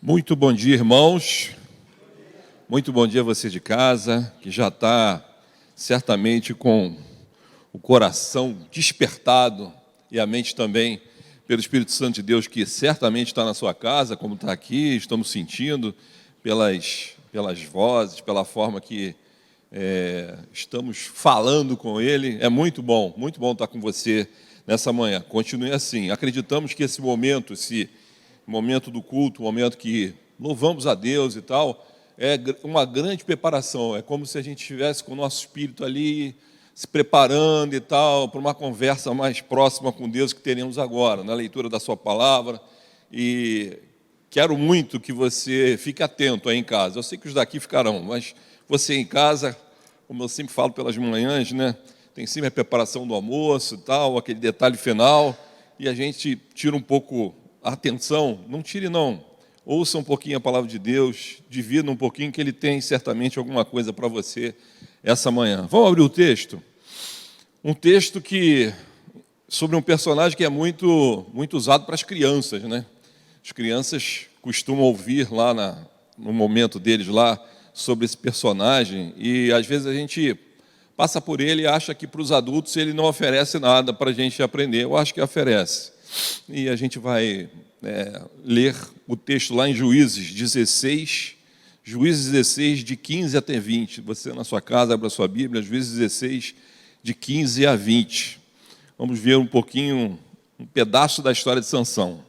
Muito bom dia, irmãos. Muito bom dia a você de casa, que já está certamente com o coração despertado e a mente também pelo Espírito Santo de Deus, que certamente está na sua casa, como está aqui, estamos sentindo pelas vozes, pela forma que estamos falando com Ele. É muito bom estar com você nessa manhã. Continue assim. Acreditamos que esse momento do culto, o momento que louvamos a Deus e tal, é uma grande preparação. É como se a gente estivesse com o nosso espírito ali, se preparando e tal, para uma conversa mais próxima com Deus que teremos agora, na leitura da sua palavra. E quero muito que você fique atento aí em casa. Eu sei que os daqui ficarão, mas você em casa, como eu sempre falo pelas manhãs, né? Tem sempre a preparação do almoço e tal, aquele detalhe final, e a gente tira um pouco a atenção. Não tire não, ouça um pouquinho a palavra de Deus, divida um pouquinho, que Ele tem certamente alguma coisa para você essa manhã. Vamos abrir o texto? Um texto sobre um personagem que é muito usado para as crianças, né? As crianças costumam ouvir lá no momento deles lá sobre esse personagem, e às vezes a gente passa por ele e acha que para os adultos ele não oferece nada para a gente aprender. Eu acho que oferece. E a gente vai ler o texto lá em Juízes 16, de 15 até 20. Você na sua casa, abra a sua Bíblia, Juízes 16, de 15 a 20. Vamos ver um pouquinho, um pedaço da história de Sansão.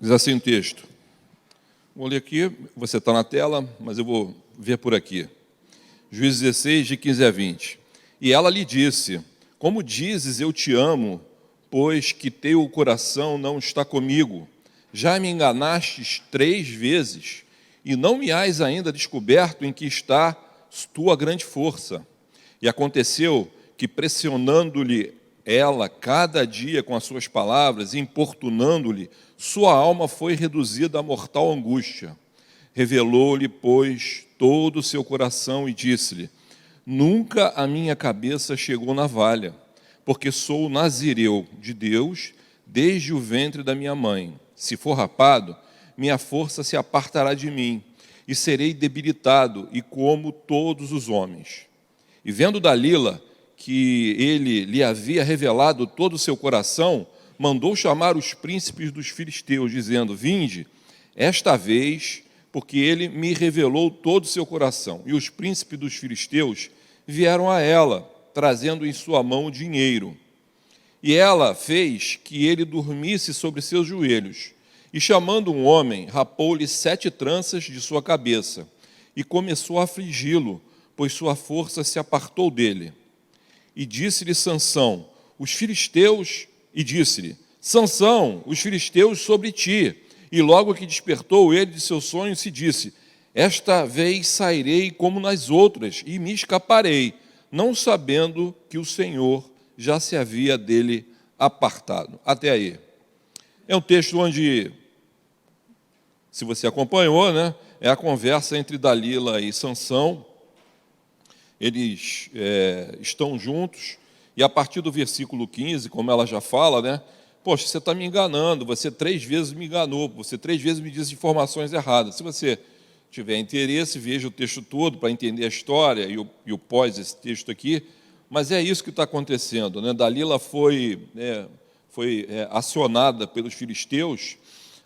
Diz assim o texto. Vou ler aqui, você está na tela, mas eu vou ver por aqui. Juízes 16, de 15 a 20. E ela lhe disse: como dizes, eu te amo, pois que teu coração não está comigo. Já me enganastes 3 vezes, e não me has ainda descoberto em que está tua grande força. E aconteceu que, pressionando-lhe ela cada dia com as suas palavras, importunando-lhe, sua alma foi reduzida a mortal angústia. Revelou-lhe, pois, todo o seu coração e disse-lhe: nunca a minha cabeça chegou na valha, porque sou nazireu de Deus desde o ventre da minha mãe. Se for rapado, minha força se apartará de mim, e serei debilitado, e como todos os homens. E vendo Dalila que ele lhe havia revelado todo o seu coração, mandou chamar os príncipes dos filisteus, dizendo: vinde, esta vez, porque ele me revelou todo o seu coração. E os príncipes dos filisteus vieram a ela, trazendo em sua mão dinheiro. E ela fez que ele dormisse sobre seus joelhos. E chamando um homem, rapou-lhe 7 tranças de sua cabeça, e começou a afligi-lo, pois sua força se apartou dele. E disse-lhe Sansão, Sansão, os filisteus sobre ti. E logo que despertou ele de seu sonho, se disse: esta vez sairei como nas outras, e me escaparei, não sabendo que o Senhor já se havia dele apartado. Até aí. É um texto onde, se você acompanhou, né, é a conversa entre Dalila e Sansão. Eles estão juntos, e a partir do versículo 15, como ela já fala, né? Poxa, você está me enganando, você 3 vezes me enganou, você 3 vezes me disse informações erradas. Se você tiver interesse, veja o texto todo para entender a história e o pós desse texto aqui, mas é isso que está acontecendo, né? Dalila foi acionada pelos filisteus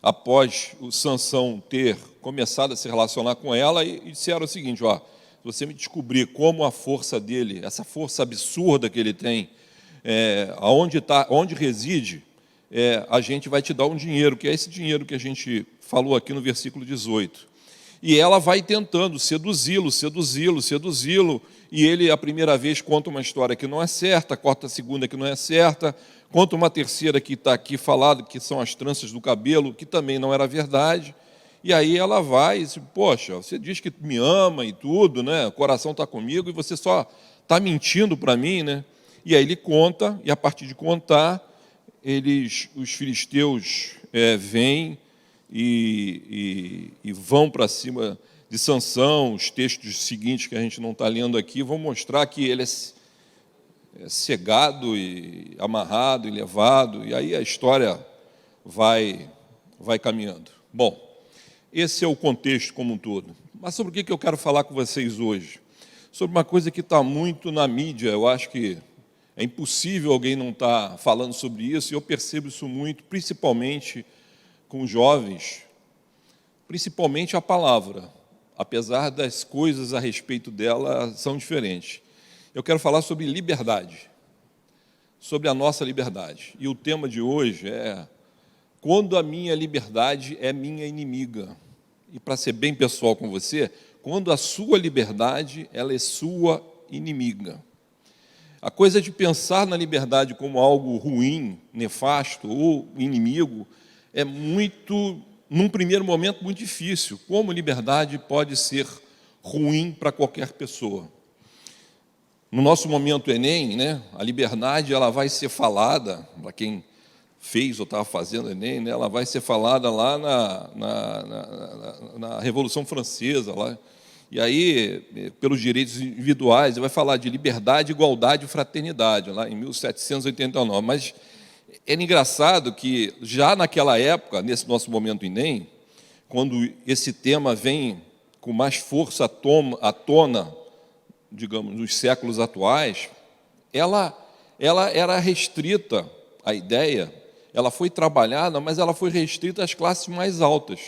após o Sansão ter começado a se relacionar com ela, e disseram o seguinte: ó, se você me descobrir como a força dele, essa força absurda que ele tem, onde reside, a gente vai te dar um dinheiro, que é esse dinheiro que a gente falou aqui no versículo 18. E ela vai tentando seduzi-lo, e ele, a primeira vez, conta uma história que não é certa, conta a segunda que não é certa, conta uma terceira que está aqui falado, que são as tranças do cabelo, que também não era verdade. E aí ela vai e diz: poxa, você diz que me ama e tudo, né? O coração está comigo, e você só está mentindo para mim, né? E aí ele conta, e a partir de contar, os filisteus vêm e vão para cima de Sansão. Os textos seguintes que a gente não está lendo aqui vão mostrar que ele é cegado e amarrado e levado, e aí a história vai caminhando. Bom, esse é o contexto como um todo. Mas sobre o que eu quero falar com vocês hoje? Sobre uma coisa que está muito na mídia. Eu acho que é impossível alguém não estar falando sobre isso, e eu percebo isso muito, principalmente com jovens, principalmente a palavra, apesar das coisas a respeito dela são diferentes. Eu quero falar sobre liberdade, sobre a nossa liberdade. E o tema de hoje é: quando a minha liberdade é minha inimiga. E para ser bem pessoal com você, quando a sua liberdade ela é sua inimiga. A coisa de pensar na liberdade como algo ruim, nefasto ou inimigo é muito, num primeiro momento, muito difícil. Como liberdade pode ser ruim para qualquer pessoa? No nosso momento Enem, a liberdade ela vai ser falada, para quem fez ou estava fazendo Enem, ela vai ser falada lá na Revolução Francesa, lá. E aí, pelos direitos individuais, vai falar de liberdade, igualdade e fraternidade, lá em 1789. Mas é engraçado que, já naquela época, nesse nosso momento Enem, quando esse tema vem com mais força à tona, digamos, nos séculos atuais, ela era restrita, a ideia, ela foi trabalhada, mas ela foi restrita às classes mais altas.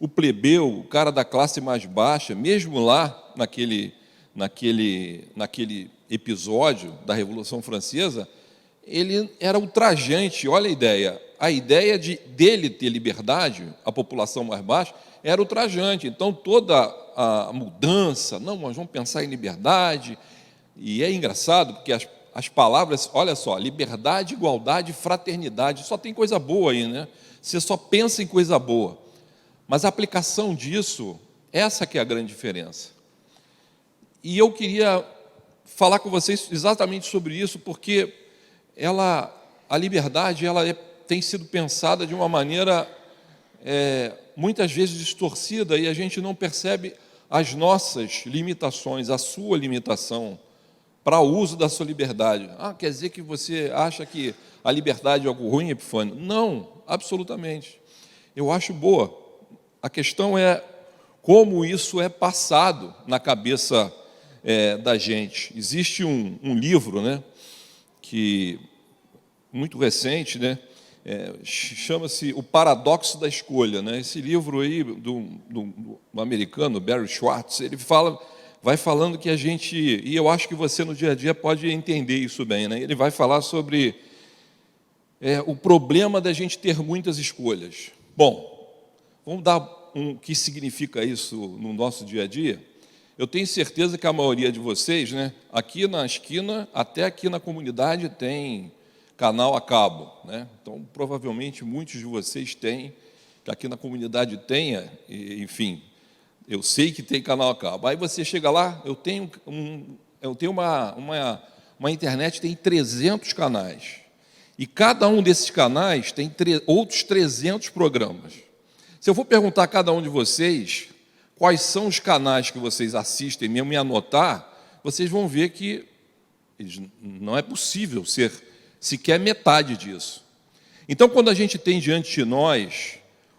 O plebeu, o cara da classe mais baixa, mesmo lá naquele episódio da Revolução Francesa, ele era ultrajante. Olha a ideia dele ter liberdade, a população mais baixa, era ultrajante. Então, toda a mudança, não, nós vamos pensar em liberdade, e é engraçado, porque as palavras, olha só, liberdade, igualdade, fraternidade, só tem coisa boa aí, né? Você só pensa em coisa boa. Mas a aplicação disso, essa que é a grande diferença. E eu queria falar com vocês exatamente sobre isso, porque a liberdade tem sido pensada de uma maneira muitas vezes distorcida, e a gente não percebe as nossas limitações, a sua limitação para o uso da sua liberdade. Quer dizer que você acha que a liberdade é algo ruim, Epifânio? Não, absolutamente. Eu acho boa. A questão é como isso é passado na cabeça da gente. Existe um livro, que muito recente, chama-se O Paradoxo da Escolha. Esse livro aí do americano Barry Schwartz, ele vai falando que a gente, e eu acho que você no dia a dia pode entender isso bem, ele vai falar sobre o problema da gente ter muitas escolhas. Bom, vamos dar o que significa isso no nosso dia a dia? Eu tenho certeza que a maioria de vocês, aqui na esquina, até aqui na comunidade, tem canal a cabo. Então, provavelmente, muitos de vocês têm, que aqui na comunidade tenha, enfim, eu sei que tem canal a cabo. Aí você chega lá, eu tenho uma internet que tem 300 canais. E cada um desses canais tem outros 300 programas. Se eu for perguntar a cada um de vocês quais são os canais que vocês assistem mesmo e anotar, vocês vão ver que não é possível ser sequer metade disso. Então, quando a gente tem diante de nós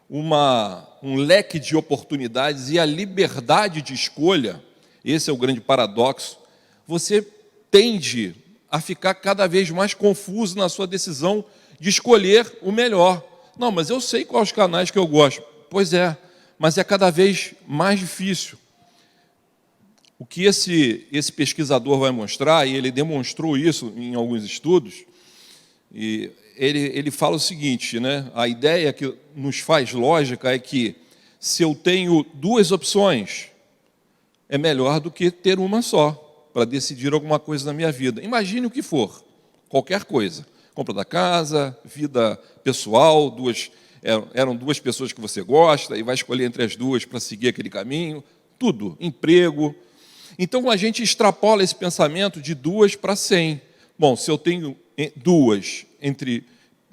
um leque de oportunidades e a liberdade de escolha, esse é o grande paradoxo, você tende a ficar cada vez mais confuso na sua decisão de escolher o melhor. Não, mas eu sei quais os canais que eu gosto. Pois é, mas é cada vez mais difícil. O que esse pesquisador vai mostrar, e ele demonstrou isso em alguns estudos, e ele fala o seguinte, a ideia que nos faz lógica é que se eu tenho duas opções, é melhor do que ter uma só, para decidir alguma coisa na minha vida. Imagine o que for, qualquer coisa. Compra da casa, vida pessoal, eram duas pessoas que você gosta, e vai escolher entre as duas para seguir aquele caminho, tudo, emprego. Então, a gente extrapola esse pensamento de 2 para 100. Bom, se eu tenho duas entre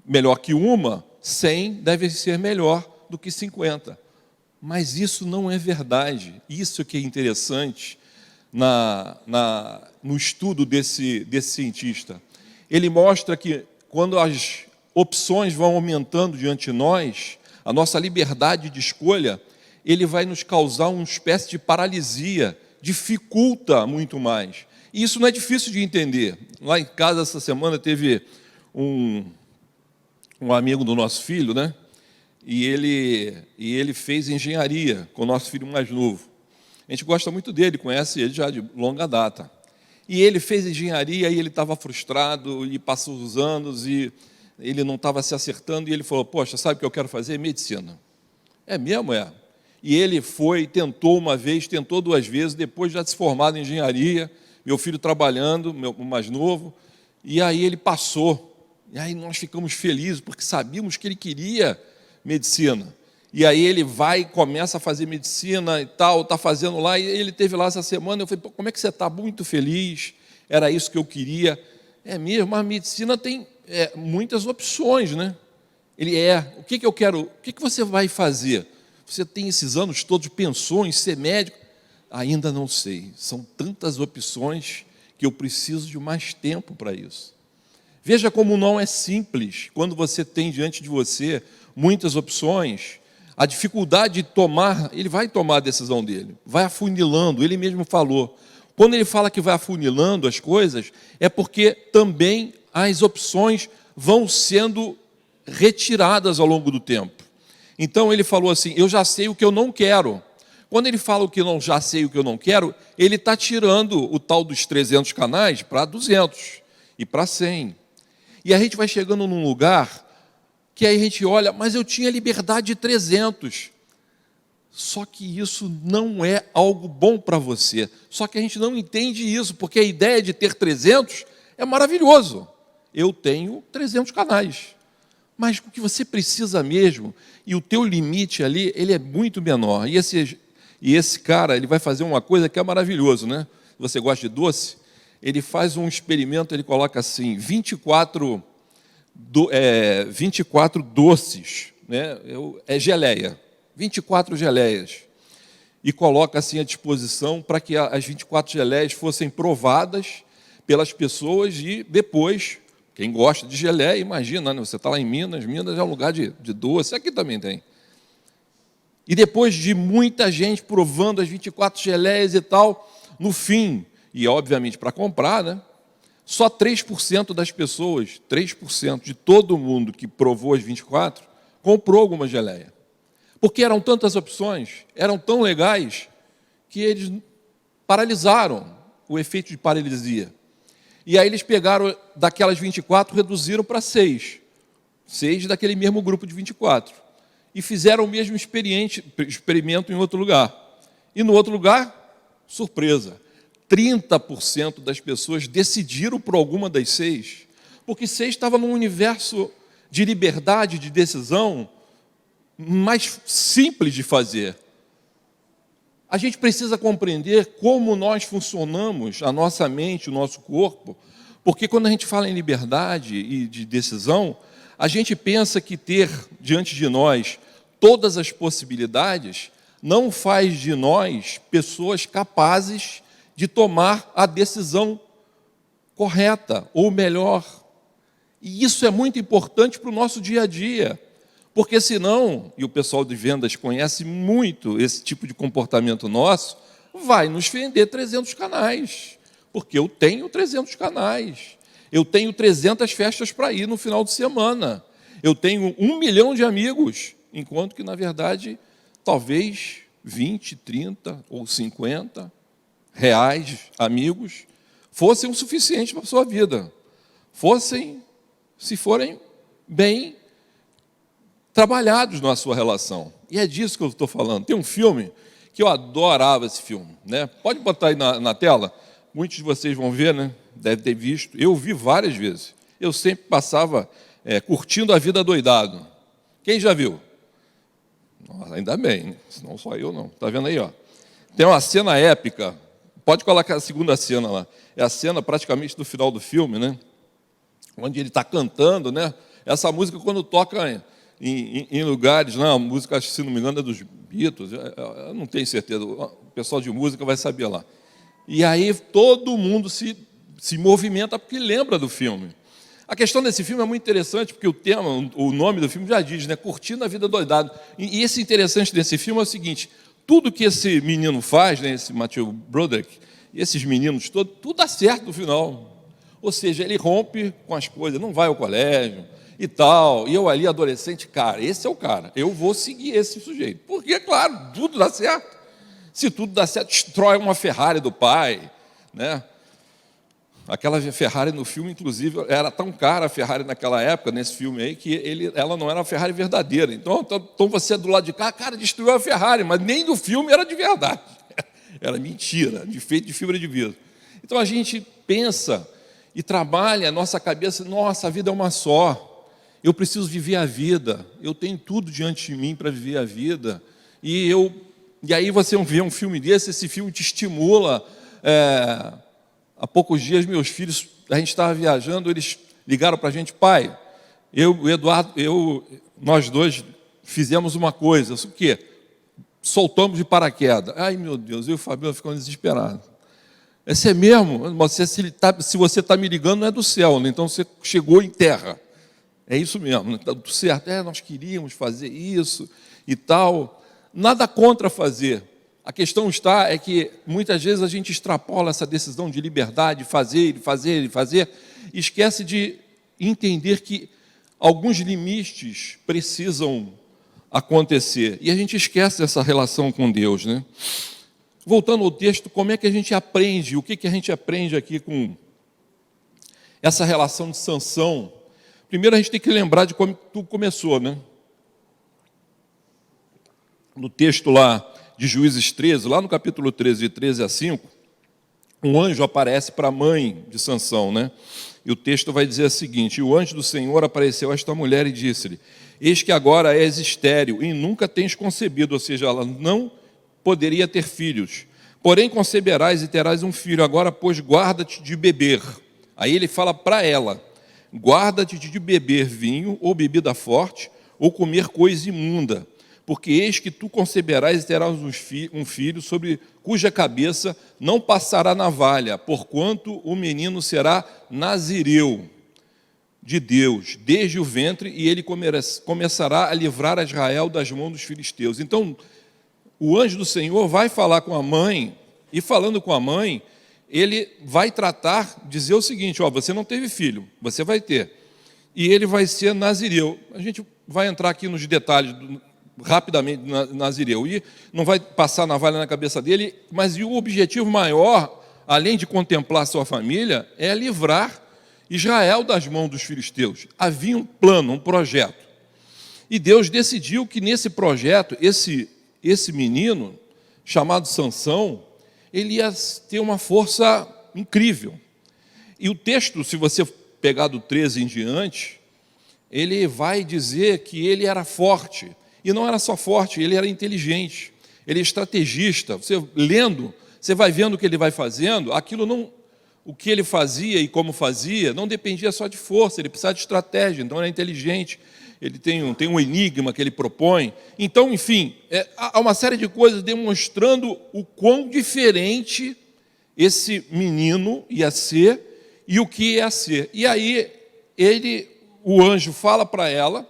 melhor que uma, 100 deve ser melhor do que 50. Mas isso não é verdade. Isso que é interessante no estudo desse cientista. Ele mostra que quando as opções vão aumentando diante de nós, a nossa liberdade de escolha, ele vai nos causar uma espécie de paralisia, dificulta muito mais. E isso não é difícil de entender. Lá em casa, essa semana, teve um amigo do nosso filho, né? E ele fez engenharia com o nosso filho mais novo. A gente gosta muito dele, conhece ele já de longa data. E ele fez engenharia e ele estava frustrado, e passou os anos e ele não estava se acertando, e ele falou, poxa, sabe o que eu quero fazer? Medicina. É mesmo? É. E ele foi, tentou uma vez, tentou duas vezes, depois já se formado em engenharia, meu filho trabalhando, o mais novo, e aí ele passou. E aí nós ficamos felizes, porque sabíamos que ele queria medicina. E aí ele vai e começa a fazer medicina e tal, está fazendo lá, e ele esteve lá essa semana, eu falei, pô, como é que você está? Muito feliz, era isso que eu queria. É mesmo, a medicina tem muitas opções, né? O que eu quero, o que você vai fazer? Você tem esses anos todos, pensou em ser médico? Ainda não sei, são tantas opções que eu preciso de mais tempo para isso. Veja como não é simples, quando você tem diante de você muitas opções, a dificuldade de tomar, ele vai tomar a decisão dele, vai afunilando, ele mesmo falou. Quando ele fala que vai afunilando as coisas, é porque também as opções vão sendo retiradas ao longo do tempo. Então ele falou assim, eu já sei o que eu não quero. Quando ele fala que eu já sei o que eu não quero, ele está tirando o tal dos 300 canais para 200 e para 100. E a gente vai chegando num lugar que aí a gente olha, mas eu tinha liberdade de 300. Só que isso não é algo bom para você. Só que a gente não entende isso, porque a ideia de ter 300 é maravilhoso. Eu tenho 300 canais. Mas o que você precisa mesmo, e o teu limite ali, ele é muito menor. E esse cara, ele vai fazer uma coisa que é maravilhoso, né? Se você gosta de doce, ele faz um experimento, ele coloca assim, 24 doces, né? É geleia, 24 geleias, e coloca assim à disposição para que as 24 geleias fossem provadas pelas pessoas e depois, quem gosta de geleia, imagina, né? Você está lá em Minas é um lugar de doce, aqui também tem. E depois de muita gente provando as 24 geleias e tal, no fim, e obviamente para comprar, né? Só 3% das pessoas, 3% de todo mundo que provou as 24, comprou alguma geleia. Porque eram tantas opções, eram tão legais, que eles paralisaram o efeito de paralisia. E aí eles pegaram daquelas 24, reduziram para 6. 6 daquele mesmo grupo de 24. E fizeram o mesmo experimento em outro lugar. E no outro lugar, surpresa, 30% das pessoas decidiram por alguma das 6, porque 6 estava num universo de liberdade, de decisão, mais simples de fazer. A gente precisa compreender como nós funcionamos, a nossa mente, o nosso corpo, porque quando a gente fala em liberdade e de decisão, a gente pensa que ter diante de nós todas as possibilidades não faz de nós pessoas capazes de tomar a decisão correta, ou melhor. E isso é muito importante para o nosso dia a dia, porque senão, e o pessoal de vendas conhece muito esse tipo de comportamento nosso, vai nos vender 300 canais, porque eu tenho 300 canais, eu tenho 300 festas para ir no final de semana, eu tenho 1 milhão de amigos, enquanto que, na verdade, talvez 20, 30 ou 50 reais, amigos, fossem o suficiente para a sua vida, se forem bem trabalhados na sua relação. E é disso que eu estou falando. Tem um filme que eu adorava esse filme, né? Pode botar aí na tela, muitos de vocês vão ver, né? Deve ter visto. Eu vi várias vezes. Eu sempre passava curtindo a vida doidado. Quem já viu? Nossa, ainda bem, né? Senão só eu não. Está vendo aí, ó? Tem uma cena épica. Pode colocar a segunda cena lá. É a cena praticamente do final do filme, né? onde ele está cantando, né? Essa música, quando toca em lugares, não, a música, se não me engano, é dos Beatles, eu não tenho certeza, o pessoal de música vai saber lá. E aí todo mundo se movimenta porque lembra do filme. A questão desse filme é muito interessante, porque o tema, o nome do filme já diz, né? Curtindo a Vida Doidado. E esse interessante desse filme é o seguinte: tudo que esse menino faz, né, esse Matthew Broderick, e esses meninos todos, tudo dá certo no final. Ou seja, ele rompe com as coisas, não vai ao colégio e tal. E eu ali, adolescente, cara, esse é o cara. Eu vou seguir esse sujeito. Porque, claro, tudo dá certo. Se tudo dá certo, destrói uma Ferrari do pai, né? Aquela Ferrari no filme, inclusive, era tão cara a Ferrari naquela época, nesse filme aí, que ela não era uma Ferrari verdadeira. Então você do lado de cá, cara, destruiu a Ferrari, mas nem do filme era de verdade. Era mentira, feito de fibra de vidro. Então a gente pensa e trabalha a nossa cabeça, nossa, a vida é uma só. Eu preciso viver a vida. Eu tenho tudo diante de mim para viver a vida. E aí você vê um filme desse, esse filme te estimula. Há poucos dias, meus filhos, a gente estava viajando, eles ligaram para a gente: pai, o Eduardo, nós dois fizemos uma coisa. O quê? Soltamos de paraquedas. Ai, meu Deus, eu e o Fabiano ficamos desesperados. Esse é mesmo? Se você está me ligando, não é do céu, né? Então você chegou em terra. É isso mesmo, está tudo certo. Nós queríamos fazer isso e tal. Nada contra fazer. A questão é que muitas vezes a gente extrapola essa decisão de liberdade, fazer, e esquece de entender que alguns limites precisam acontecer. E a gente esquece essa relação com Deus, né? Voltando ao texto, como é que a gente aprende? O que a gente aprende aqui com essa relação de Sansão? Primeiro a gente tem que lembrar de como tudo começou, né? No texto lá de Juízes 13, lá no capítulo 13, de 13 a 5, um anjo aparece para a mãe de Sansão, né? E o texto vai dizer o seguinte: e o anjo do Senhor apareceu a esta mulher e disse-lhe: eis que agora és estéril e nunca tens concebido, ou seja, ela não poderia ter filhos. Porém conceberás e terás um filho. Agora, pois, guarda-te de beber. Aí ele fala para ela: guarda-te de beber vinho ou bebida forte ou comer coisa imunda. Porque eis que tu conceberás e terás um filho, sobre cuja cabeça não passará navalha, porquanto o menino será nazireu de Deus, desde o ventre, e ele começará a livrar a Israel das mãos dos filisteus. Então, o anjo do Senhor vai falar com a mãe, e falando com a mãe, ele vai dizer o seguinte: você não teve filho, você vai ter, e ele vai ser nazireu. A gente vai entrar aqui nos detalhes rapidamente nazireu, e não vai passar navalha na cabeça dele, mas o objetivo maior, além de contemplar sua família, é livrar Israel das mãos dos filisteus. Havia um plano, um projeto, e Deus decidiu que nesse projeto, esse menino, chamado Sansão, ele ia ter uma força incrível. E o texto, se você pegar do 13 em diante, ele vai dizer que ele era forte. E não era só forte, ele era inteligente, ele é estrategista. Você lendo, você vai vendo o que ele vai fazendo, o que ele fazia e como fazia, não dependia só de força, ele precisava de estratégia, então ele é inteligente, ele tem um enigma que ele propõe. Então, enfim, há uma série de coisas demonstrando o quão diferente esse menino ia ser e o que ia ser. E aí, o anjo fala para ela,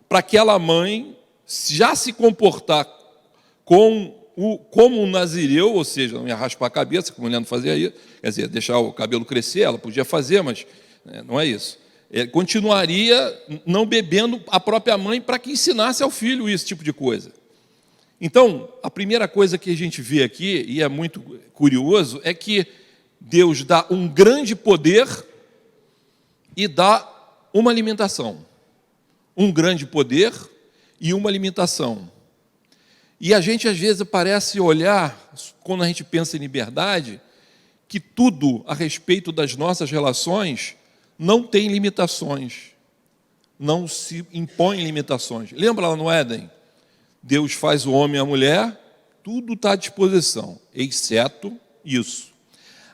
para aquela mãe já se comportar como um nazireu, ou seja, não ia raspar a cabeça, como o Leandro fazia isso, quer dizer, deixar o cabelo crescer, ela podia fazer, mas não é isso. Ele continuaria não bebendo a própria mãe para que ensinasse ao filho esse tipo de coisa. Então, a primeira coisa que a gente vê aqui, e é muito curioso, é que Deus dá um grande poder e dá uma limitação. Um grande poder e uma limitação. E a gente, às vezes, parece olhar, quando a gente pensa em liberdade, que tudo a respeito das nossas relações não tem limitações, não se impõe limitações. Lembra lá no Éden? Deus faz o homem e a mulher, tudo está à disposição, exceto isso.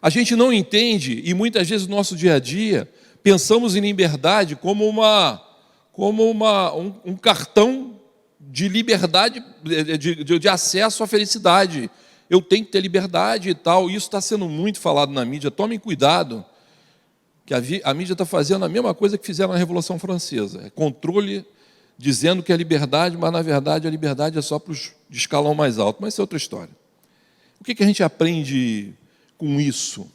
A gente não entende, e muitas vezes no nosso dia a dia, pensamos em liberdade como um cartão de liberdade, de acesso à felicidade. Eu tenho que ter liberdade e tal. Isso está sendo muito falado na mídia. Tomem cuidado, que a mídia está fazendo a mesma coisa que fizeram na Revolução Francesa. É controle, dizendo que é liberdade, mas, na verdade, a liberdade é só para os de escalão mais alto. Mas isso é outra história. O que a gente aprende com isso?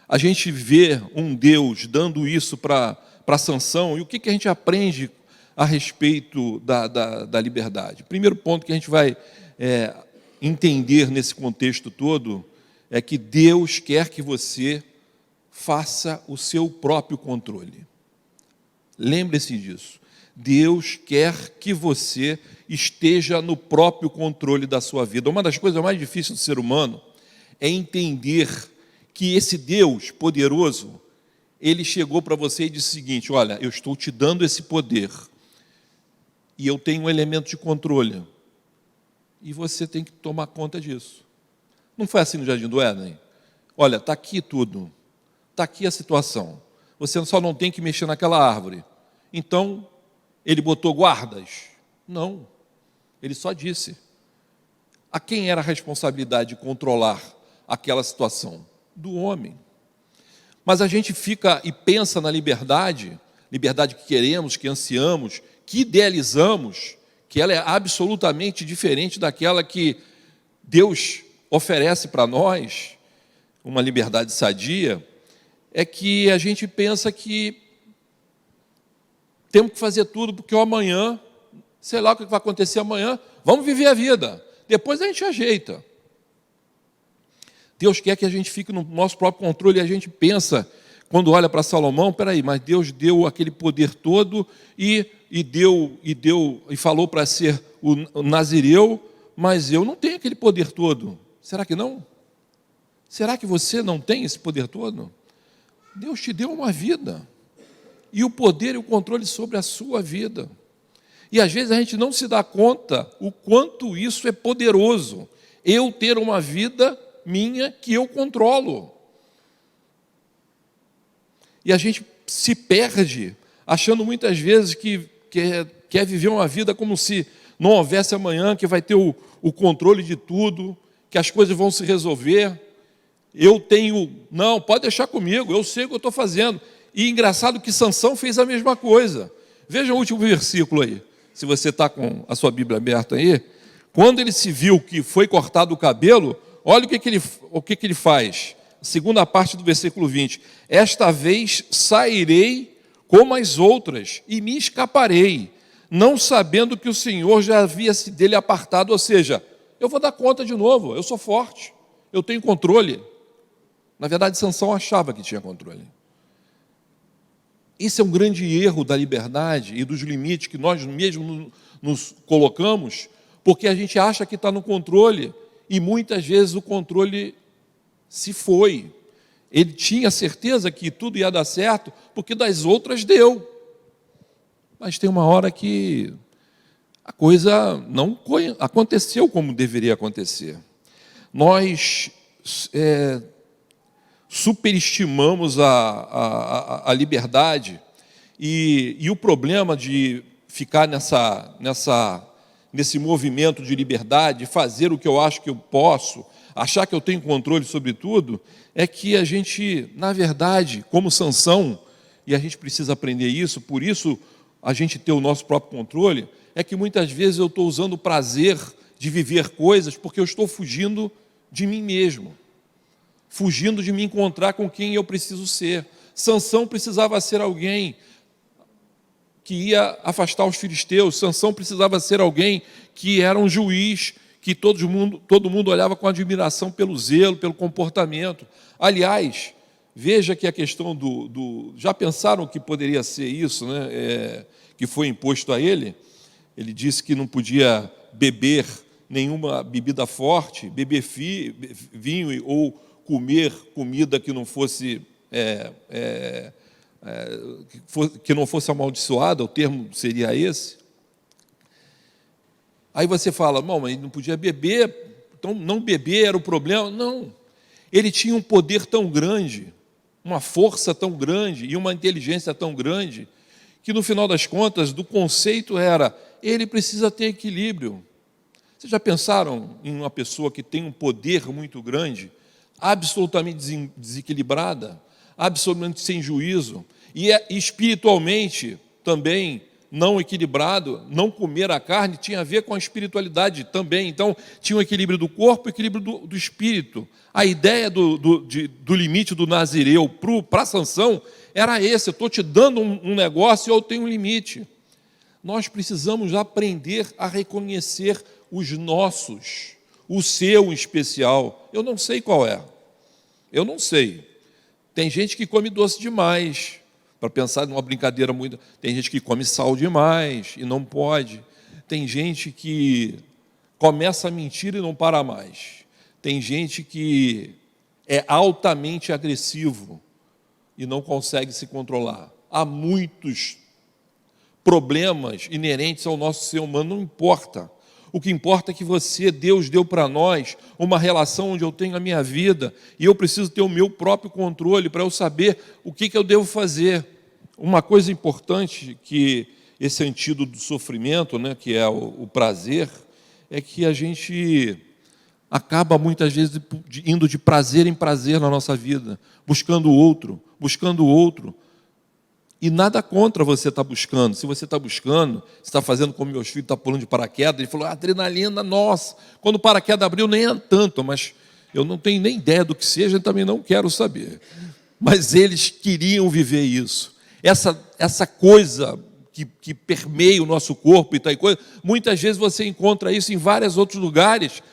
A gente vê um Deus dando isso para Sansão, e o que a gente aprende a respeito da liberdade? Primeiro ponto que a gente vai entender nesse contexto todo é que Deus quer que você faça o seu próprio controle. Lembre-se disso. Deus quer que você esteja no próprio controle da sua vida. Uma das coisas mais difíceis do ser humano é entender que esse Deus poderoso, ele chegou para você e disse o seguinte: olha, eu estou te dando esse poder e eu tenho um elemento de controle e você tem que tomar conta disso. Não foi assim no Jardim do Éden? Olha, está aqui tudo, está aqui a situação, você só não tem que mexer naquela árvore. Então, ele botou guardas? Não, ele só disse. A quem era a responsabilidade de controlar aquela situação? Do homem. Mas a gente fica e pensa na liberdade que queremos, que ansiamos, que idealizamos, que ela é absolutamente diferente daquela que Deus oferece para nós, uma liberdade sadia, é que a gente pensa que temos que fazer tudo, porque o amanhã, sei lá o que vai acontecer amanhã, vamos viver a vida, depois a gente ajeita. Deus quer que a gente fique no nosso próprio controle, e a gente pensa, quando olha para Salomão, peraí, mas Deus deu aquele poder todo e falou para ser o nazireu, mas eu não tenho aquele poder todo. Será que não? Será que você não tem esse poder todo? Deus te deu uma vida, e o poder e o controle sobre a sua vida. E às vezes a gente não se dá conta o quanto isso é poderoso. Eu ter uma vida minha que eu controlo. E a gente se perde, achando muitas vezes que quer viver uma vida como se não houvesse amanhã, que vai ter o controle de tudo, que as coisas vão se resolver. Não, pode deixar comigo, eu sei o que eu estou fazendo. E engraçado que Sansão fez a mesma coisa. Veja o último versículo aí, se você está com a sua Bíblia aberta aí. Quando ele se viu que foi cortado o cabelo, olha o que ele faz. Segunda parte do versículo 20. Esta vez sairei como as outras e me escaparei, não sabendo que o Senhor já havia se dele apartado. Ou seja, eu vou dar conta de novo, eu sou forte, eu tenho controle. Na verdade, Sansão achava que tinha controle. Isso é um grande erro da liberdade e dos limites que nós mesmos nos colocamos, porque a gente acha que está no controle, e muitas vezes o controle se foi. Ele tinha certeza que tudo ia dar certo, porque das outras deu. Mas tem uma hora que a coisa não aconteceu como deveria acontecer. Nós superestimamos a liberdade, e o problema de ficar nesse movimento de liberdade, fazer o que eu acho que eu posso, achar que eu tenho controle sobre tudo, é que a gente, na verdade, como Sansão, e a gente precisa aprender isso, por isso a gente ter o nosso próprio controle, é que muitas vezes eu estou usando o prazer de viver coisas porque eu estou fugindo de mim mesmo, fugindo de me encontrar com quem eu preciso ser. Sansão precisava ser alguém que ia afastar os filisteus. Sansão precisava ser alguém que era um juiz, que todo mundo olhava com admiração pelo zelo, pelo comportamento. Aliás, veja que a questão já pensaram que poderia ser isso, né? Que foi imposto a ele? Ele disse que não podia beber nenhuma bebida forte, beber vinho ou comer comida que não fosse que não fosse amaldiçoada, o termo seria esse. Aí você fala, mas ele não podia beber, então não beber era o problema. Não, ele tinha um poder tão grande uma força tão grande e uma inteligência tão grande, que no final das contas, do conceito era, ele precisa ter equilíbrio. Vocês já pensaram em uma pessoa que tem um poder muito grande, absolutamente desequilibrada, absolutamente sem juízo, e espiritualmente também não equilibrado? Não comer a carne tinha a ver com a espiritualidade também. Então, tinha o equilíbrio do corpo e o equilíbrio do espírito. A ideia do limite do nazireu para Sansão era esse: eu estou te dando um negócio e eu tenho um limite. Nós precisamos aprender a reconhecer os nossos, o seu em especial. Eu não sei qual é. Eu não sei. Tem gente que come doce demais, para pensar numa brincadeira muito... Tem gente que come sal demais e não pode. Tem gente que começa a mentir e não para mais. Tem gente que é altamente agressivo e não consegue se controlar. Há muitos problemas inerentes ao nosso ser humano, não importa. O que importa é que Deus deu para nós uma relação onde eu tenho a minha vida e eu preciso ter o meu próprio controle para eu saber o que eu devo fazer. Uma coisa importante que esse antídoto do sofrimento, né, que é o prazer, é que a gente acaba muitas vezes indo de prazer em prazer na nossa vida, buscando o outro. E nada contra você estar buscando. Se você está buscando, você está fazendo como meus filhos, está pulando de paraquedas. Ele falou, adrenalina, nossa. Quando o paraquedas abriu, nem é tanto, mas eu não tenho nem ideia do que seja e também não quero saber. Mas eles queriam viver isso. Essa coisa que permeia o nosso corpo e tal coisa, muitas vezes você encontra isso em vários outros lugares,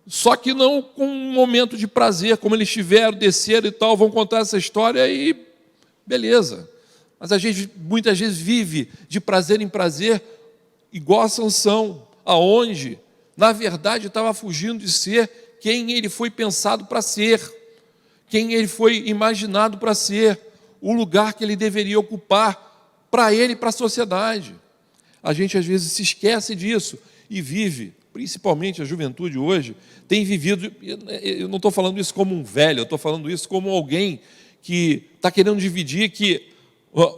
só que não com um momento de prazer, como eles tiveram, desceram e tal, vão contar essa história e beleza. Mas a gente muitas vezes vive de prazer em prazer, igual a Sansão, aonde, na verdade, estava fugindo de ser quem ele foi pensado para ser, quem ele foi imaginado para ser, o lugar que ele deveria ocupar para ele e para a sociedade. A gente às vezes se esquece disso e vive, principalmente a juventude hoje, tem vivido, eu não estou falando isso como um velho, eu estou falando isso como alguém que está querendo dividir que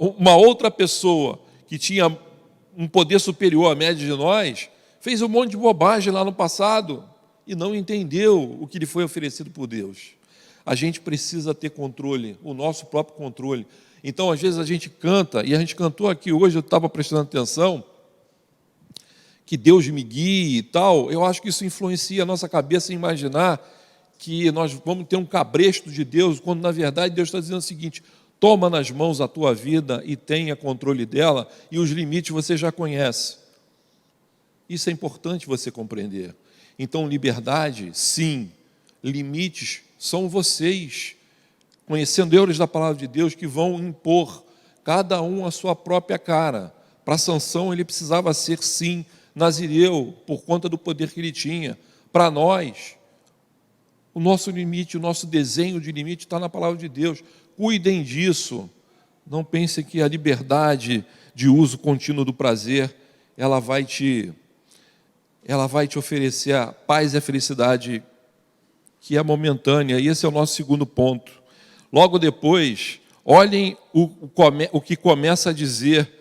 uma outra pessoa que tinha um poder superior à média de nós, fez um monte de bobagem lá no passado e não entendeu o que lhe foi oferecido por Deus. A gente precisa ter controle, o nosso próprio controle. Então, às vezes, a gente canta, e a gente cantou aqui hoje, eu estava prestando atenção, que Deus me guie e tal. Eu acho que isso influencia a nossa cabeça em imaginar que nós vamos ter um cabresto de Deus, quando, na verdade, Deus está dizendo o seguinte: toma nas mãos a tua vida e tenha controle dela, e os limites você já conhece. Isso é importante você compreender. Então, liberdade, sim. Limites são vocês, conhecendo eles da palavra de Deus, que vão impor cada um a sua própria cara. Para Sansão, ele precisava ser, sim, nazireu, por conta do poder que ele tinha. Para nós, o nosso limite, o nosso desenho de limite está na palavra de Deus. Cuidem disso. Não pensem que a liberdade de uso contínuo do prazer, ela vai te oferecer a paz e a felicidade que é momentânea. E esse é o nosso segundo ponto. Logo depois, olhem o que começa a dizer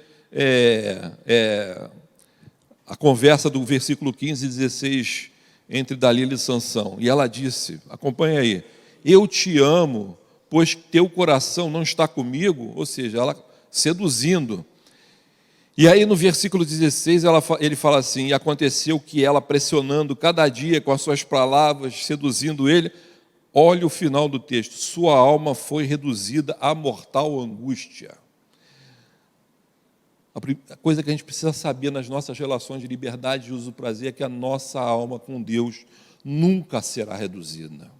a conversa do versículo 15 e 16 entre Dalila e Sansão. E ela disse, acompanha aí: eu te amo, pois teu coração não está comigo, ou seja, ela seduzindo. E aí no versículo 16 ele fala assim: e aconteceu que ela, pressionando cada dia com as suas palavras, seduzindo ele, olha o final do texto: sua alma foi reduzida à mortal angústia. A coisa que a gente precisa saber nas nossas relações de liberdade de uso do prazer é que a nossa alma com Deus nunca será reduzida.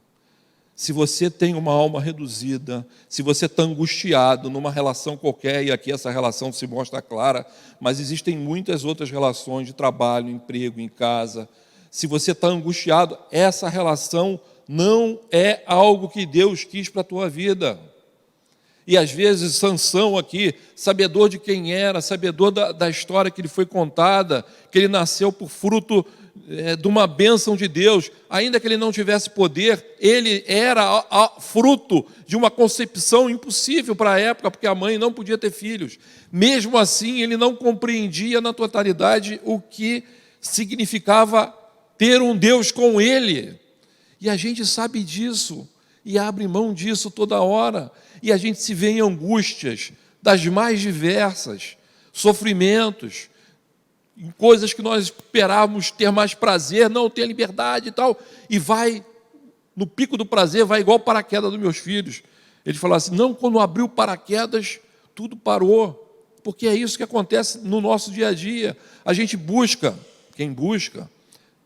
Se você tem uma alma reduzida, se você está angustiado numa relação qualquer, e aqui essa relação se mostra clara, mas existem muitas outras relações de trabalho, emprego, em casa. Se você está angustiado, essa relação não é algo que Deus quis para a tua vida. E às vezes Sansão aqui, sabedor de quem era, sabedor da história que lhe foi contada, que ele nasceu por fruto de uma bênção de Deus, ainda que ele não tivesse poder, ele era fruto de uma concepção impossível para a época, porque a mãe não podia ter filhos. Mesmo assim, ele não compreendia na totalidade o que significava ter um Deus com ele. E a gente sabe disso, e abre mão disso toda hora, e a gente se vê em angústias das mais diversas, sofrimentos, em coisas que nós esperávamos ter mais prazer, não ter liberdade e tal, e vai, no pico do prazer, vai igual o paraquedas dos meus filhos. Ele falou assim, não, quando abriu o paraquedas, tudo parou, porque é isso que acontece no nosso dia a dia. A gente busca, quem busca,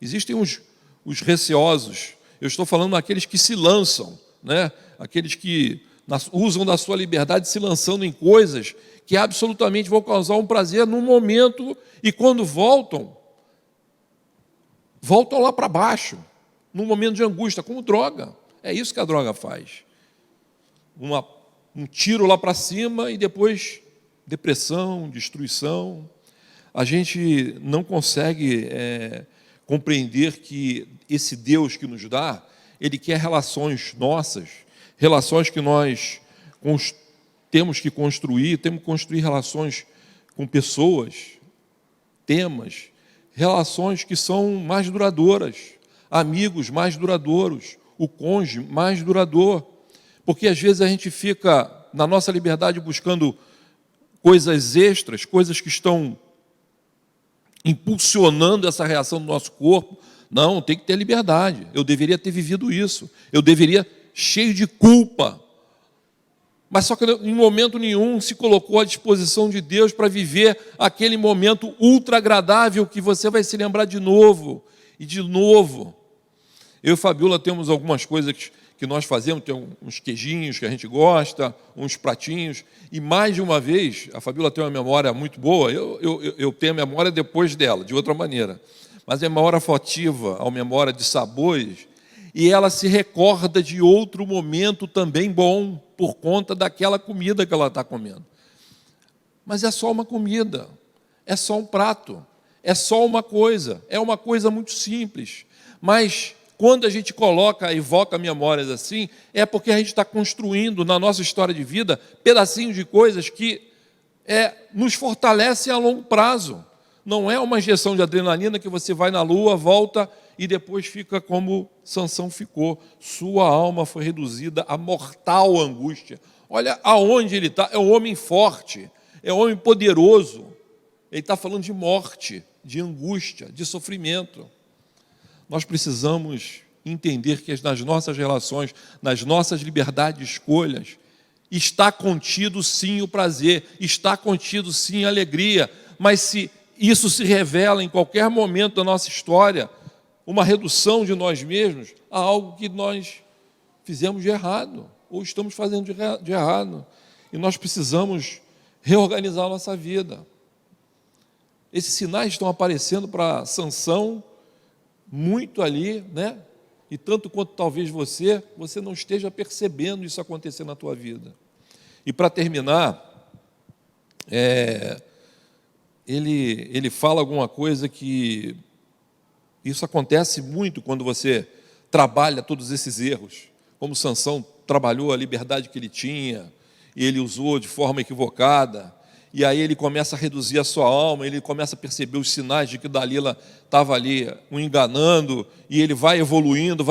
existem os receosos, eu estou falando daqueles que se lançam, né? Aqueles que usam da sua liberdade se lançando em coisas que absolutamente vão causar um prazer num momento, e quando voltam lá para baixo, num momento de angústia, como droga. É isso que a droga faz. Um tiro lá para cima e depois depressão, destruição. A gente não consegue compreender que esse Deus que nos dá, Ele quer relações nossas, relações que nós temos que construir relações com pessoas, temas, relações que são mais duradouras, amigos mais duradouros, o cônjuge mais duradouro, porque às vezes a gente fica na nossa liberdade buscando coisas extras, coisas que estão impulsionando essa reação do nosso corpo. Não, tem que ter liberdade, eu deveria ter vivido isso, eu deveria, cheio de culpa, mas só que em momento nenhum se colocou à disposição de Deus para viver aquele momento ultra agradável que você vai se lembrar de novo e de novo. Eu e Fabiola temos algumas coisas que nós fazemos, tem uns queijinhos que a gente gosta, uns pratinhos, e mais de uma vez, a Fabiola tem uma memória muito boa, eu tenho a memória depois dela, de outra maneira, mas é memória afetiva, a memória de sabores, e ela se recorda de outro momento também bom, por conta daquela comida que ela está comendo. Mas é só uma comida, é só um prato, é só uma coisa, é uma coisa muito simples. Mas quando a gente evoca memórias assim, é porque a gente está construindo na nossa história de vida pedacinhos de coisas que nos fortalecem a longo prazo. Não é uma injeção de adrenalina que você vai na lua, volta e depois fica como Sansão ficou. Sua alma foi reduzida a mortal angústia. Olha aonde ele está. É um homem forte, é um homem poderoso. Ele está falando de morte, de angústia, de sofrimento. Nós precisamos entender que nas nossas relações, nas nossas liberdades de escolhas, está contido sim o prazer, está contido sim a alegria, mas se isso se revela em qualquer momento da nossa história, uma redução de nós mesmos a algo que nós fizemos de errado, ou estamos fazendo de errado, e nós precisamos reorganizar a nossa vida. Esses sinais estão aparecendo para Sansão, muito ali, né? E tanto quanto talvez você não esteja percebendo isso acontecer na tua vida. E para terminar, ele fala alguma coisa que isso acontece muito quando você trabalha todos esses erros, como Sansão trabalhou a liberdade que ele tinha, e ele usou de forma equivocada, e aí ele começa a reduzir a sua alma, ele começa a perceber os sinais de que Dalila estava ali o enganando, e ele vai evoluindo,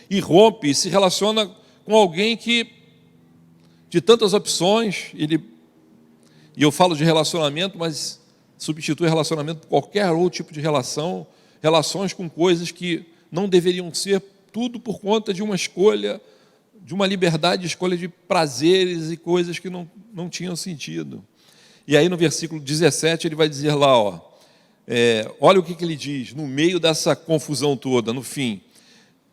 e rompe, e se relaciona com alguém que, de tantas opções, e eu falo de relacionamento, mas substitui relacionamento por qualquer outro tipo de relações com coisas que não deveriam ser, tudo por conta de uma escolha, de uma liberdade de escolha de prazeres e coisas que não tinham sentido. E aí no versículo 17 ele vai dizer lá, olha o que ele diz, no meio dessa confusão toda, no fim,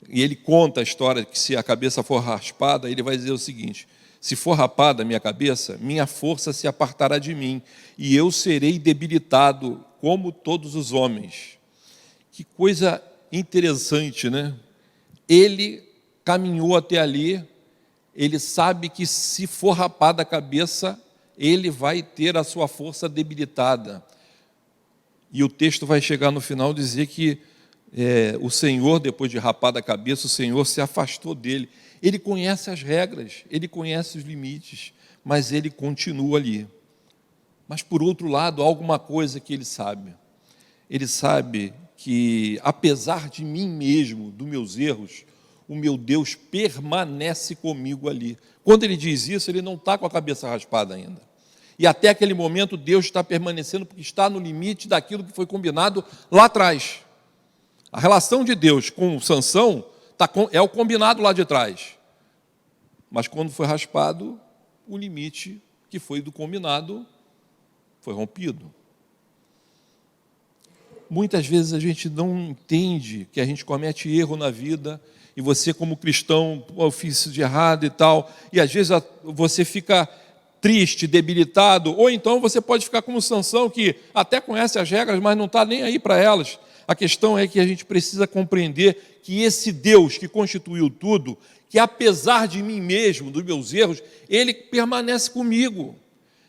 e ele conta a história que se a cabeça for raspada, ele vai dizer o seguinte: se for rapada a minha cabeça, minha força se apartará de mim, e eu serei debilitado como todos os homens. Que coisa interessante, né? Ele caminhou até ali, ele sabe que se for rapada a cabeça, ele vai ter a sua força debilitada. E o texto vai chegar no final dizer que o Senhor, depois de rapar da cabeça, o Senhor se afastou dele. Ele conhece as regras, ele conhece os limites, mas ele continua ali. Mas, por outro lado, há alguma coisa que ele sabe. Ele sabe que, apesar de mim mesmo, dos meus erros, o meu Deus permanece comigo ali. Quando ele diz isso, ele não está com a cabeça raspada ainda. E até aquele momento, Deus está permanecendo porque está no limite daquilo que foi combinado lá atrás. A relação de Deus com Sansão é o combinado lá de trás. Mas quando foi raspado, o limite que foi do combinado foi rompido. Muitas vezes a gente não entende que a gente comete erro na vida, e você, como cristão, eu fiz isso de errado e tal, e às vezes você fica triste, debilitado, ou então você pode ficar como Sansão, que até conhece as regras, mas não está nem aí para elas. A questão é que a gente precisa compreender que esse Deus que constituiu tudo, que apesar de mim mesmo, dos meus erros, Ele permanece comigo.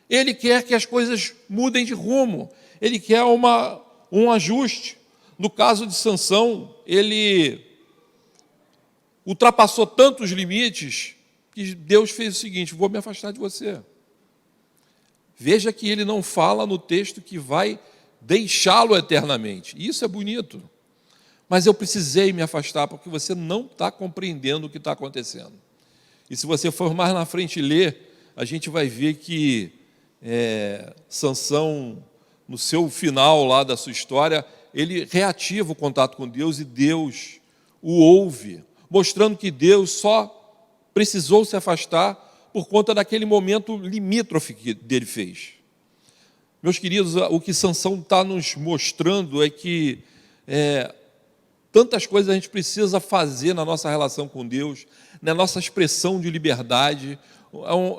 Ele quer que as coisas mudem de rumo. Ele quer um ajuste. No caso de Sansão, ele ultrapassou tantos limites que Deus fez o seguinte: vou me afastar de você. Veja que ele não fala no texto que vai deixá-lo eternamente. Isso é bonito. Mas eu precisei me afastar porque você não está compreendendo o que está acontecendo. E se você for mais na frente ler, a gente vai ver que Sansão, no seu final lá da sua história, ele reativa o contato com Deus e Deus o ouve, mostrando que Deus só precisou se afastar por conta daquele momento limítrofe que dele fez. Meus queridos, o que Sansão está nos mostrando é que tantas coisas a gente precisa fazer na nossa relação com Deus, na nossa expressão de liberdade,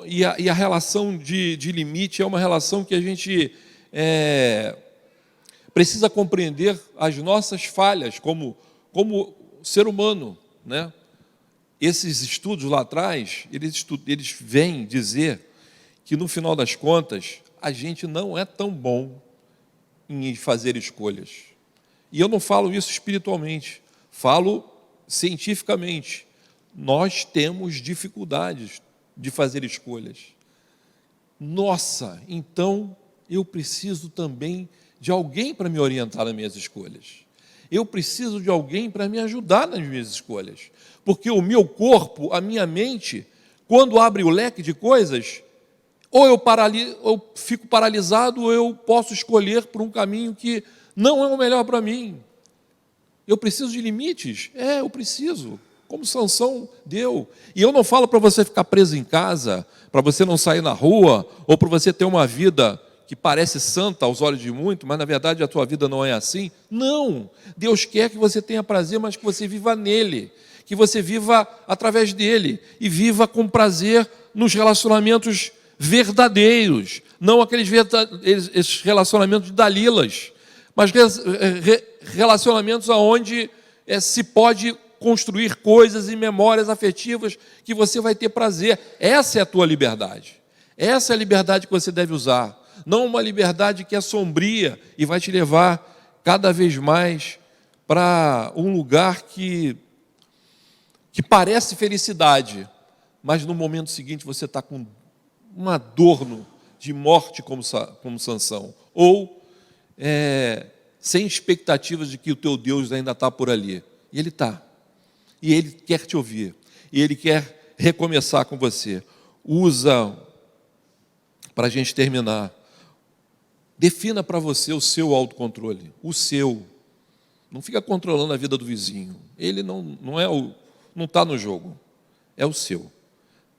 e a relação de limite é uma relação que a gente precisa compreender as nossas falhas como ser humano, né? Esses estudos lá atrás, eles vêm dizer que, no final das contas, a gente não é tão bom em fazer escolhas. E eu não falo isso espiritualmente, falo cientificamente. Nós temos dificuldades de fazer escolhas. Nossa, então eu preciso também de alguém para me orientar nas minhas escolhas. Eu preciso de alguém para me ajudar nas minhas escolhas. Porque o meu corpo, a minha mente, quando abre o leque de coisas, ou eu fico paralisado, ou eu posso escolher por um caminho que não é o melhor para mim. Eu preciso de limites? Eu preciso, como Sansão deu. E eu não falo para você ficar preso em casa, para você não sair na rua, ou para você ter uma vida que parece santa aos olhos de muito, mas na verdade a tua vida não é assim. Não! Deus quer que você tenha prazer, mas que você viva nele, que você viva através dele, e viva com prazer nos relacionamentos verdadeiros, não esses relacionamentos de Dalilas, mas relacionamentos onde se pode construir coisas e memórias afetivas que você vai ter prazer. Essa é a tua liberdade. Essa é a liberdade que você deve usar. Não uma liberdade que é sombria e vai te levar cada vez mais para um lugar que parece felicidade, mas no momento seguinte você está com um adorno de morte como Sansão, ou sem expectativas de que o teu Deus ainda está por ali. E Ele está. E Ele quer te ouvir. E Ele quer recomeçar com você. Usa, para a gente terminar, defina para você o seu autocontrole, o seu. Não fica controlando a vida do vizinho. Ele não está no jogo. É o seu.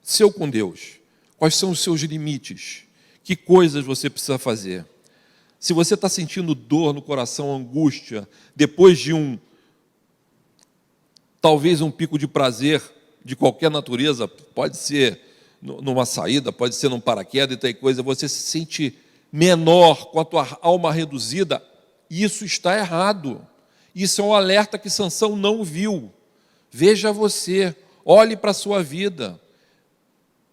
Seu com Deus. Quais são os seus limites? Que coisas você precisa fazer? Se você está sentindo dor no coração, angústia, depois de talvez um pico de prazer de qualquer natureza, pode ser numa saída, pode ser num paraquedas e tal coisa, você se sente menor, com a tua alma reduzida, isso está errado. Isso é um alerta que Sansão não viu. Veja você, olhe para a sua vida.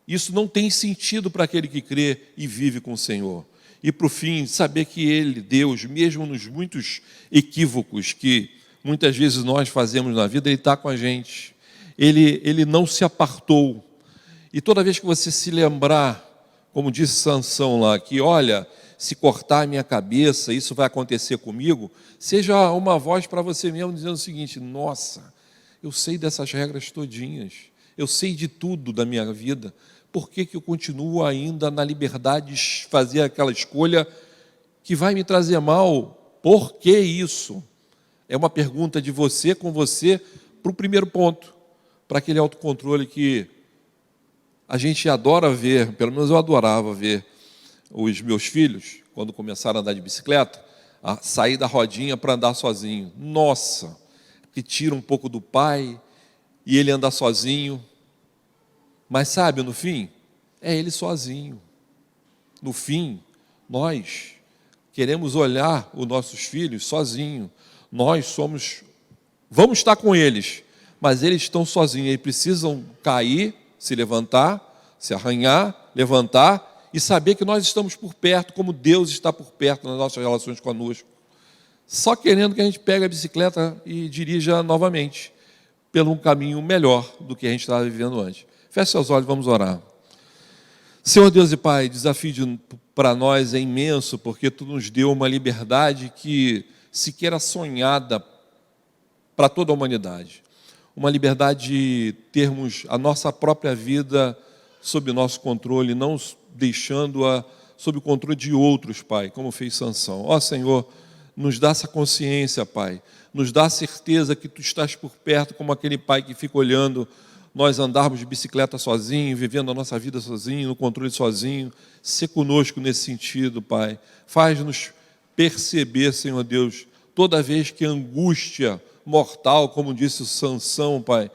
Isso não tem sentido para aquele que crê e vive com o Senhor. e para o fim, saber que Ele, Deus, mesmo nos muitos equívocos que muitas vezes nós fazemos na vida, Ele está com a gente. Ele não se apartou. E toda vez que você se lembrar, como disse Sansão lá, que olha, se cortar a minha cabeça, isso vai acontecer comigo, seja uma voz para você mesmo dizendo o seguinte: nossa, eu sei dessas regras todinhas, eu sei de tudo da minha vida, por que eu continuo ainda na liberdade de fazer aquela escolha que vai me trazer mal? Por que isso? É uma pergunta de você com você para o primeiro ponto, para aquele autocontrole que a gente adora ver, pelo menos eu adorava ver os meus filhos, quando começaram a andar de bicicleta, a sair da rodinha para andar sozinho. Nossa, que tira um pouco do pai e ele andar sozinho. Mas sabe, no fim, é ele sozinho. No fim, nós queremos olhar os nossos filhos sozinhos. Nós vamos estar com eles, mas eles estão sozinhos. Eles precisam cair, se levantar, se arranhar, levantar e saber que nós estamos por perto, como Deus está por perto nas nossas relações conosco. Só querendo que a gente pegue a bicicleta e dirija novamente pelo um caminho melhor do que a gente estava vivendo antes. Feche seus olhos, vamos orar. Senhor Deus e Pai, o desafio para nós é imenso, porque Tu nos deu uma liberdade que sequer era sonhada para toda a humanidade. Uma liberdade de termos a nossa própria vida sob nosso controle, não deixando-a sob o controle de outros, Pai, como fez Sansão. Ó Senhor, nos dá essa consciência, Pai. Nos dá a certeza que Tu estás por perto, como aquele pai que fica olhando nós andarmos de bicicleta sozinho, vivendo a nossa vida sozinho, no controle sozinho. Sê conosco nesse sentido, Pai. Faz-nos perceber, Senhor Deus, toda vez que a angústia mortal, como disse o Sansão, Pai,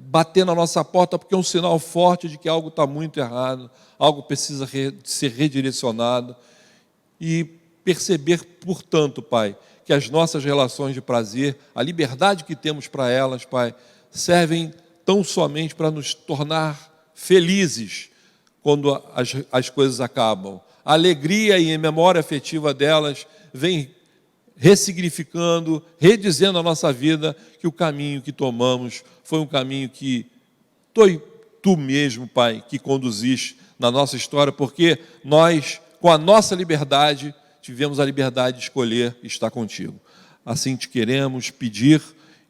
bater na nossa porta, porque é um sinal forte de que algo está muito errado, algo precisa ser redirecionado. E perceber, portanto, Pai, que as nossas relações de prazer, a liberdade que temos para elas, Pai, servem tão somente para nos tornar felizes quando as coisas acabam. A alegria e a memória afetiva delas vem ressignificando, redizendo a nossa vida que o caminho que tomamos foi um caminho que Tu mesmo, Pai, que conduziste na nossa história, porque nós, com a nossa liberdade, tivemos a liberdade de escolher estar contigo. Assim te queremos pedir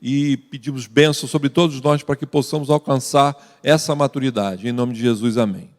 e pedimos bênção sobre todos nós para que possamos alcançar essa maturidade. Em nome de Jesus, amém.